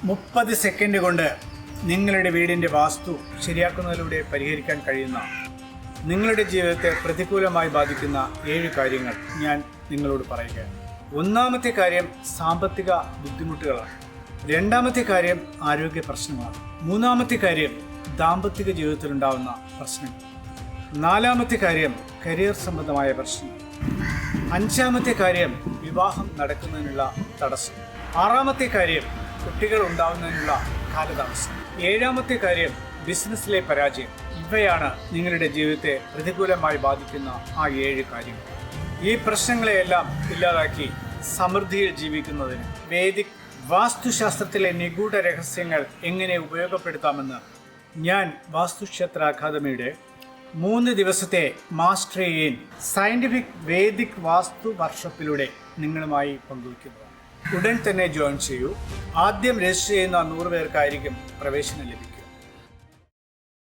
30 second കൊണ്ട് നിങ്ങളുടെ വീടിൻ്റെ വാസ്തു ശരിയാക്കുന്നതിലൂടെ പരിഹരിക്കാൻ കഴിയുന്ന നിങ്ങളുടെ ജീവിതത്തെ പ്രതികൂലമായി ബാധിക്കുന്ന 7 കാര്യങ്ങൾ ഞാൻ നിങ്ങളോട് പറയുകയാണ്. ഒന്നാമത്തെ കാര്യം സാമ്പത്തിക ബുദ്ധിമുട്ടുകളാണ്. രണ്ടാമത്തെ കാര്യം ആരോഗ്യ പ്രശ്നങ്ങളാണ്. മൂന്നാമത്തെ കാര്യം ദാമ്പത്തിക ജീവിതത്തിലുണ്ടാകുന്ന പ്രശ്നങ്ങൾ. നാലാമത്തെ കാര്യം കരിയർ സംബന്ധമായ പ്രശ്നങ്ങൾ. അഞ്ചാമത്തെ കാര്യം വിവാഹം നടക്കുന്നതിനുള്ള തടസ്സം. ആറാമത്തെ കാര്യം കുട്ടികൾ ഉണ്ടാവുന്നതിനുള്ള കാലതാമസം. ഏഴാമത്തെ കാര്യം ബിസിനസ്സിലെ പരാജയം. ഇവയാണ് നിങ്ങളുടെ ജീവിതത്തെ പ്രതികൂലമായി ബാധിക്കുന്ന ആ 7 കാര്യങ്ങൾ. ഈ പ്രശ്നങ്ങളെയെല്ലാം ഇല്ലാതാക്കി സമൃദ്ധിയിൽ ജീവിക്കുന്നതിന് വേദിക് വാസ്തുശാസ്ത്രത്തിലെ നിഗൂഢ രഹസ്യങ്ങൾ എങ്ങനെ ഉപയോഗപ്പെടുത്താമെന്ന് ഞാൻ വാസ്തുക്ഷേത്ര അക്കാദമിയുടെ 3 ദിവസത്തെ മാസ്റ്ററി ഇൻ സയന്റിഫിക് വേദിക് വാസ്തു വർക്ക്ഷോപ്പിലൂടെ നിങ്ങളുമായി പങ്കുവയ്ക്കുന്നു. ഉടൻ തന്നെ ജോയിൻ ചെയ്യൂ. ആദ്യം രജിസ്റ്റർ ചെയ്യുന്ന 100 പേർക്കായിരിക്കും പ്രവേശനം ലഭിക്കുക.